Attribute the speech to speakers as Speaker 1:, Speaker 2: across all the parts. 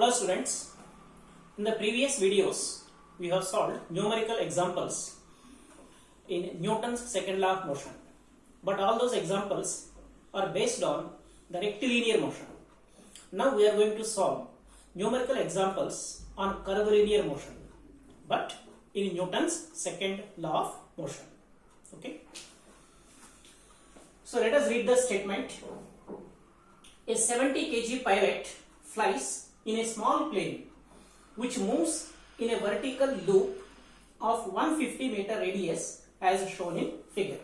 Speaker 1: Hello students, in the previous videos we have solved numerical examples in Newton's second law of motion, but all those examples are based on the rectilinear motion. Now we are going to solve numerical examples on curvilinear motion, but in Newton's second law of motion. Okay. So let us read the statement. A 70 kg pilot flies in a small plane which moves in a vertical loop of 150 meter radius as shown in figure.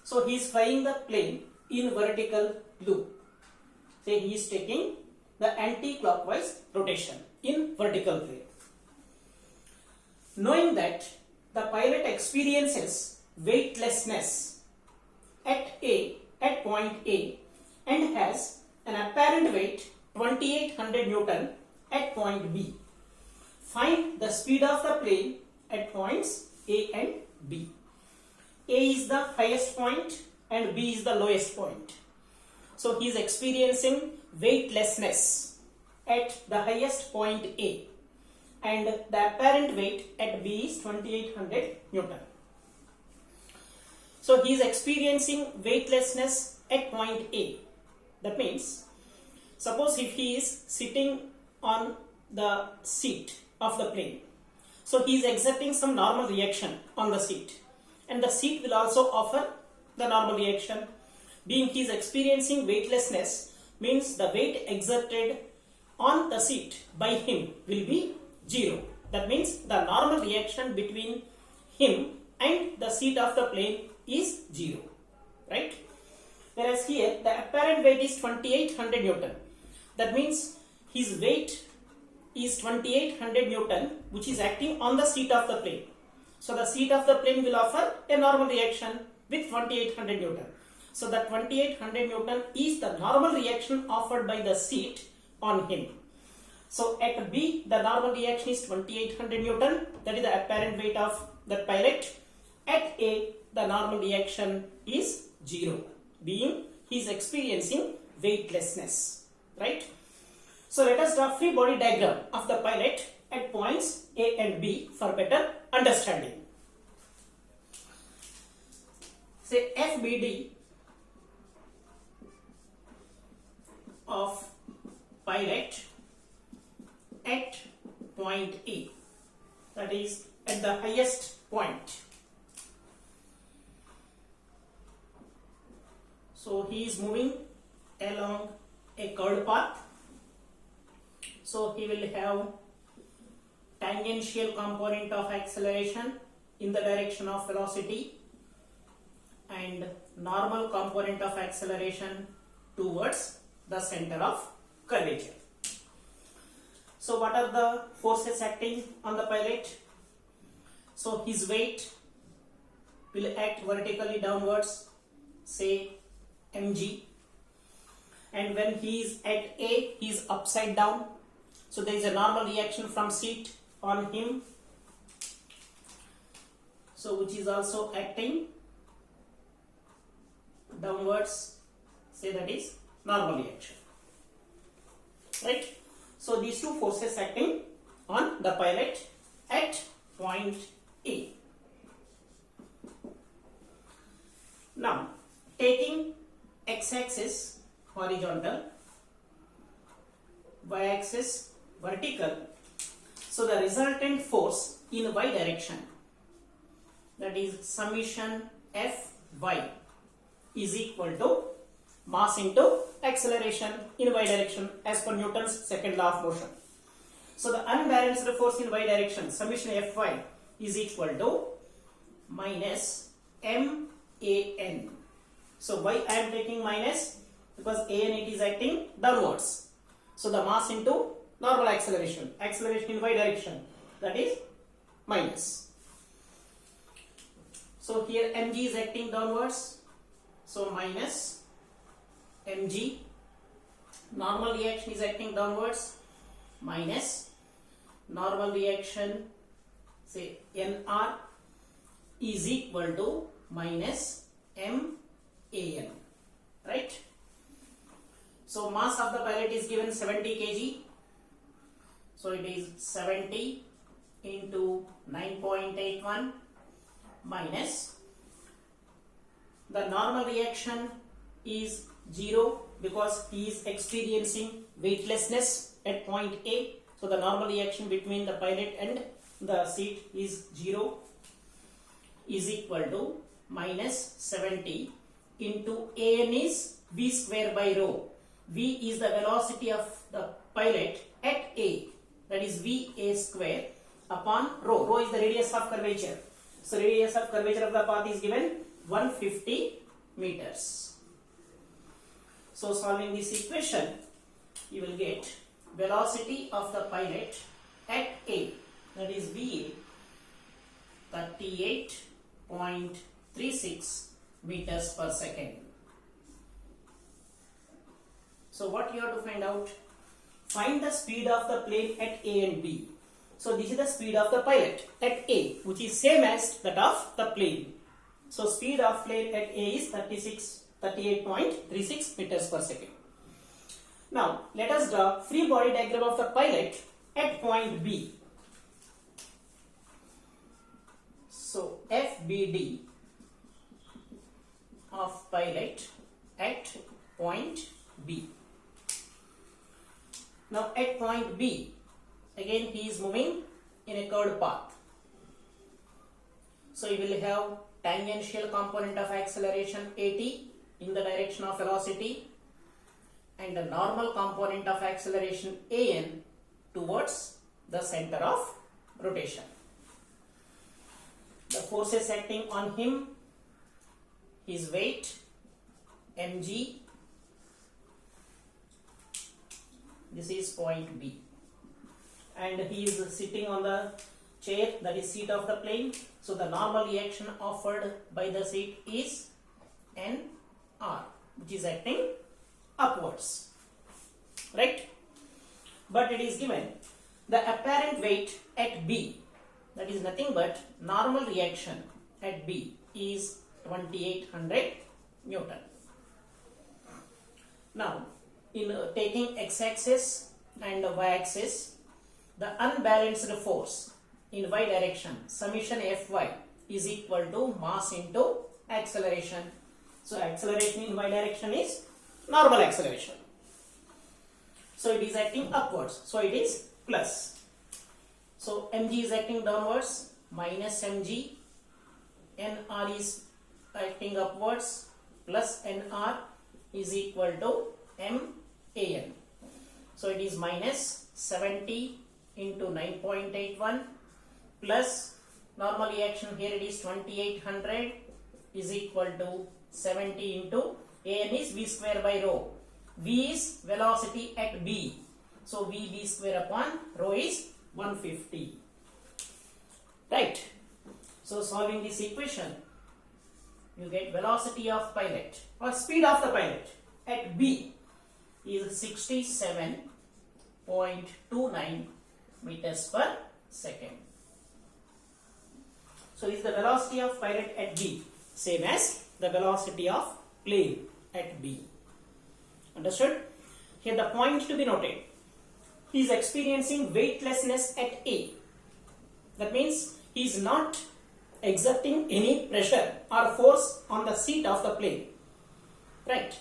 Speaker 1: So he is flying the plane in vertical loop. Say he is taking the anti-clockwise rotation in vertical plane. Knowing that the pilot experiences weightlessness at point A and has an apparent weight 2800 Newton at point B. Find the speed of the plane at points A and B. A is the highest point and B is the lowest point. So he is experiencing weightlessness at the highest point A and the apparent weight at B is 2800 Newton. So he is experiencing weightlessness at point A. That means, suppose if he is sitting on the seat of the plane, so he is exerting some normal reaction on the seat, and the seat will also offer the normal reaction. Being he is experiencing weightlessness means the weight exerted on the seat by him will be 0. That means the normal reaction between him and the seat of the plane is 0, right? Whereas here the apparent weight is 2800 Newton. That means his weight is 2800 Newton, which is acting on the seat of the plane. So the seat of the plane will offer a normal reaction with 2800 Newton. So that 2800 Newton is the normal reaction offered by the seat on him. So at B the normal reaction is 2800 Newton, that is the apparent weight of the pilot. At A the normal reaction is 0, being he is experiencing weightlessness, right? So let us draw free body diagram of the pilot at points A and B for better understanding. Say FBD of pilot at point A, that is at the highest point. So he is moving along a curved path. So he will have tangential component of acceleration in the direction of velocity and normal component of acceleration towards the center of curvature. So what are the forces acting on the pilot? So his weight will act vertically downwards, say mg, and when he is at A, he is upside down. So there is a normal reaction from seat on him, so which is also acting downwards, say that is normal reaction, right? So these two forces acting on the pilot at point A. Now taking x-axis horizontal, y-axis vertical, so the resultant force in y direction, that is summation Fy, is equal to mass into acceleration in y direction as per Newton's second law of motion. So the unbalanced force in y direction, summation Fy, is equal to minus man. So why I am taking minus? Because an it is acting downwards. So the mass into normal acceleration in y direction, that is minus. So here mg is acting downwards, so minus mg. Normal reaction is acting downwards, minus normal reaction, say nr, is equal to minus man, right? So mass of the pilot is given 70 kg So it is 70 into 9.81 minus the normal reaction is 0 because he is experiencing weightlessness at point A. So the normal reaction between the pilot and the seat is 0 is equal to minus 70 into An is v square by rho. V is the velocity of the pilot at A, that is Va square upon rho. Rho is the radius of curvature. So radius of curvature of the path is given 150 meters. So solving this equation, you will get velocity of the pilot at A, that is Va, 38.36 meters per second. So what you have to find out? Find the speed of the plane at A and B. So this is the speed of the pilot at A, which is same as that of the plane. So speed of plane at A is 38.36 meters per second. Now let us draw free body diagram of the pilot at point B. So FBD of pilot at point B. Now at point B, again he is moving in a curved path. So you will have tangential component of acceleration AT in the direction of velocity and the normal component of acceleration AN towards the center of rotation. The forces acting on him, his weight mg, this is point B, and he is sitting on the chair, that is seat of the plane. So the normal reaction offered by the seat is NR, which is acting upwards, right? But it is given the apparent weight at B, that is nothing but normal reaction at B is 2800 Newton. Now in taking x-axis and y-axis, the unbalanced force in y direction, summation Fy is equal to mass into acceleration. So acceleration in y direction is normal acceleration. So it is acting upwards. So it is plus. So mg is acting downwards, minus mg. Nr is acting upwards, plus nr is equal to man. So it is minus 70 into 9.81 plus normal reaction here it is 2800 is equal to 70 into An is v square by rho. V is velocity at B. So v square upon rho is 150. Right. So solving this equation, you get velocity of pilot or speed of the pilot at B is 67.29 meters per second. So this is the velocity of pilot at B, same as the velocity of plane at B. Understood? Here the point to be noted, he is experiencing weightlessness at A. That means he is not exerting any pressure or force on the seat of the plane, right?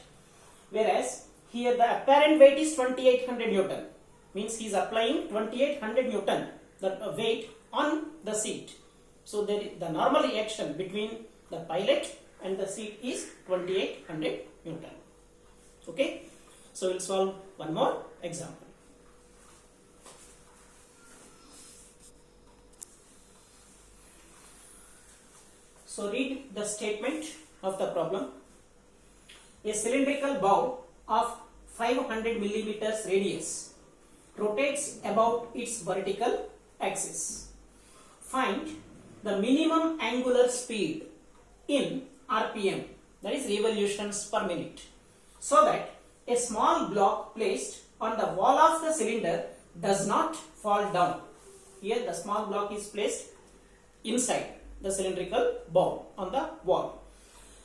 Speaker 1: Whereas here the apparent weight is 2800 Newton, means he is applying 2800 Newton, the weight on the seat. So there is the normal reaction between the pilot and the seat is 2800 Newton. Okay, so we'll solve one more example. So read the statement of the problem. A cylindrical bow of 500 millimeters radius rotates about its vertical axis. Find the minimum angular speed in RPM, that is revolutions per minute, so that a small block placed on the wall of the cylinder does not fall down. Here the small block is placed inside the cylindrical bow on the wall.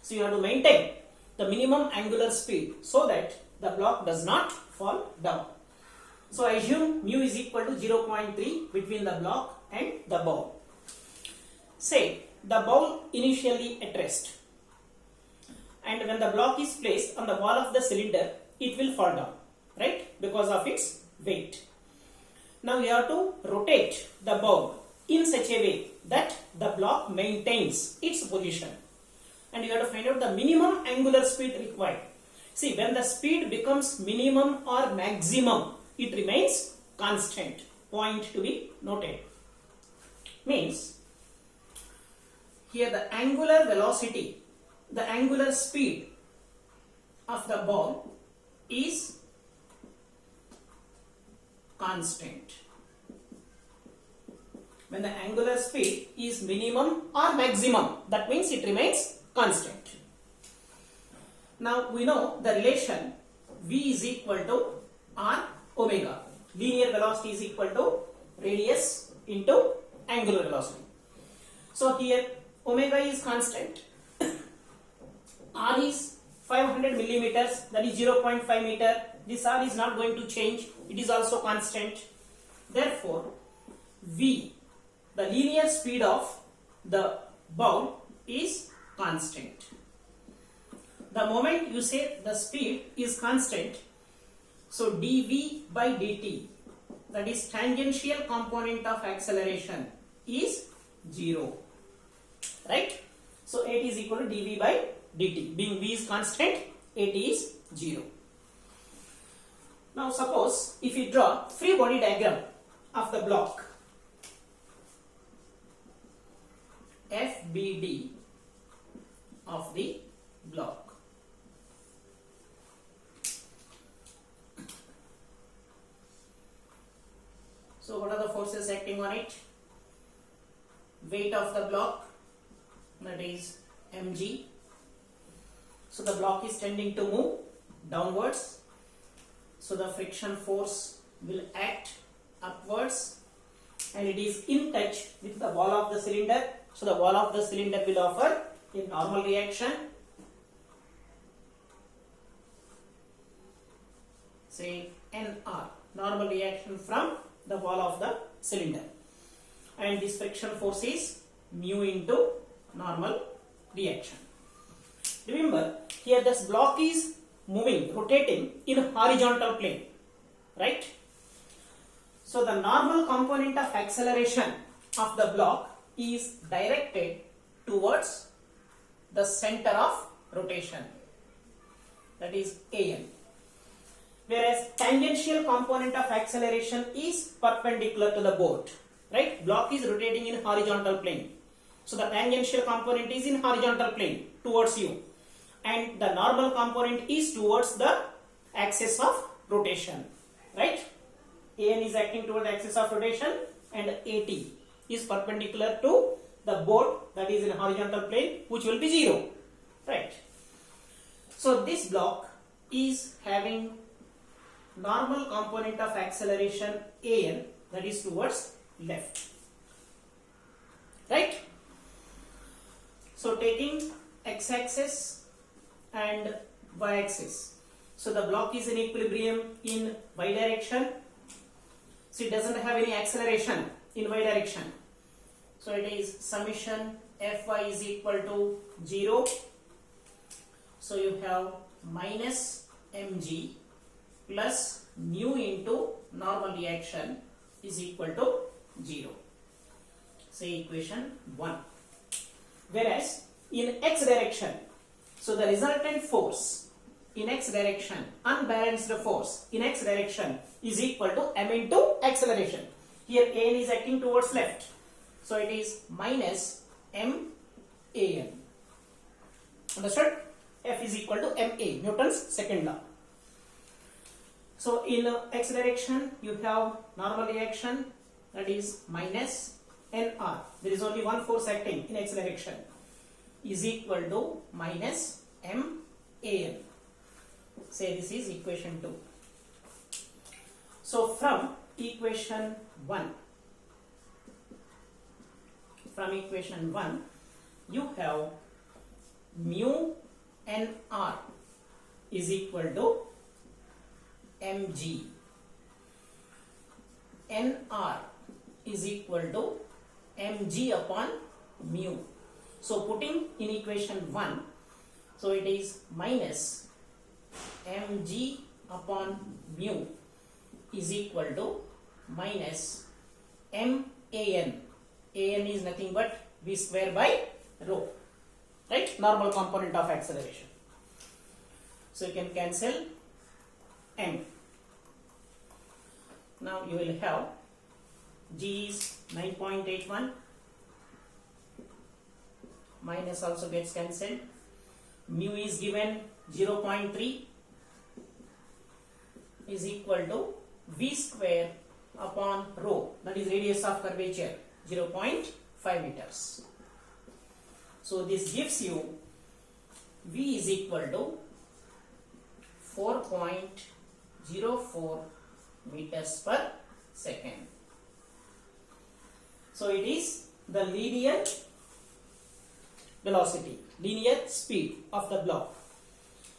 Speaker 1: So you have to maintain the minimum angular speed so that the block does not fall down. So assume mu is equal to 0.3 between the block and the ball. Say the ball initially at rest, and when the block is placed on the wall of the cylinder, it will fall down, right, because of its weight. Now you have to rotate the ball in such a way that the block maintains its position, and you have to find out the minimum angular speed required. See, when the speed becomes minimum or maximum, it remains constant. Point to be noted. Means here the angular velocity, the angular speed of the ball is constant. When the angular speed is minimum or maximum, that means it remains constant. Now we know the relation V is equal to R omega. Linear velocity is equal to radius into angular velocity. So here omega is constant. R is 500 millimeters, that is 0.5 meter. This R is not going to change. It is also constant. Therefore, V, the linear speed of the ball, is constant. The moment you say the speed is constant, so dV by dt, that is tangential component of acceleration, is 0. Right? So 8 is equal to dV by dt. Being V is constant, 8 is 0. Now suppose if you draw free body diagram of the block, FBD of the block. So what are the forces acting on it? Weight of the block, that is mg. So the block is tending to move downwards. So the friction force will act upwards, and it is in touch with the wall of the cylinder. So the wall of the cylinder will offer a normal reaction. Say NR, normal reaction from the wall of the cylinder, and this friction force is mu into normal reaction. Remember, here this block is moving, rotating in horizontal plane, right? So the normal component of acceleration of the block is directed towards the center of rotation, that is AN. Whereas tangential component of acceleration is perpendicular to the board, right? Block is rotating in horizontal plane. So the tangential component is in horizontal plane towards you, and the normal component is towards the axis of rotation, right? AN is acting toward the axis of rotation, and AT is perpendicular to the board, that is in horizontal plane, which will be 0, right? So this block is having normal component of acceleration AN, that is towards left, right? So taking x-axis and y-axis, so the block is in equilibrium in y direction, so it doesn't have any acceleration in y direction. So it is summation Fy is equal to 0. So you have minus mg plus mu into normal reaction is equal to 0. Say equation 1. Whereas in x direction, so the resultant force in x direction, unbalanced force in x direction, is equal to m into acceleration. Here An is acting towards left, so it is minus m An. Understood? F is equal to ma, Newton's second law. So in x direction you have normal reaction, that is minus nr. There is only one force acting in x direction, is equal to minus m An. Say this is equation 2. So from equation 1, you have mu nr is equal to mg nr is equal to mg upon mu. So putting in equation 1, so it is minus mg upon mu is equal to minus man. An is nothing but v square by rho, right? Normal component of acceleration. So you can cancel m. Now you will have g is 9.81, minus also gets cancelled, mu is given 0.3 is equal to v square upon rho, that is radius of curvature, 0.5 meters. So this gives you v is equal to 4.04 meters per second. So it is the linear velocity, linear speed of the block.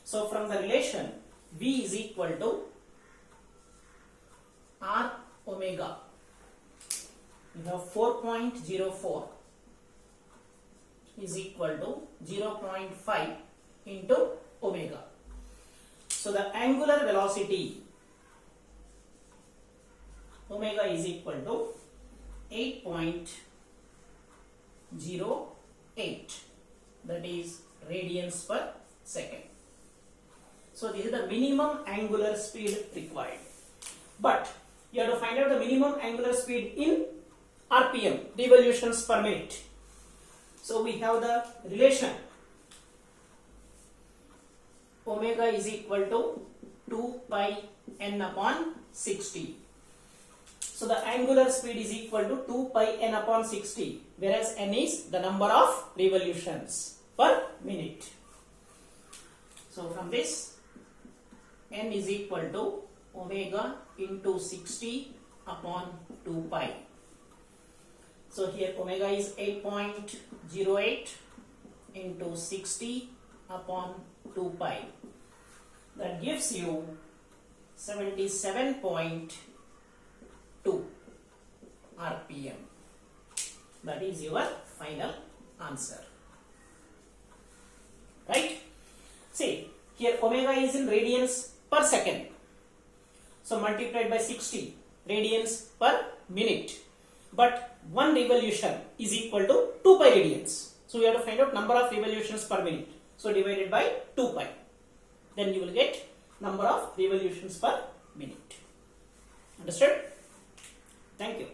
Speaker 1: So from the relation v is equal to r omega, you have 4.04 is equal to 0.5 into omega. So the angular velocity omega is equal to 8.08, that is radians per second. So this is the minimum angular speed required. But you have to find out the minimum angular speed in RPM, revolutions per minute. So we have the relation omega is equal to 2 pi n upon 60. So the angular speed is equal to 2 pi n upon 60, whereas n is the number of revolutions per minute. So from this, n is equal to omega into 60 upon 2 pi. So here omega is 8.08 into 60 upon 2 pi. That gives you 77.2 RPM. That is your final answer. Right? See, here omega is in radians per second. So multiplied by 60 radians per minute. But one revolution is equal to 2 pi radians. So we have to find out number of revolutions per minute. So divided by 2 pi. Then you will get number of revolutions per minute. Understood? Thank you.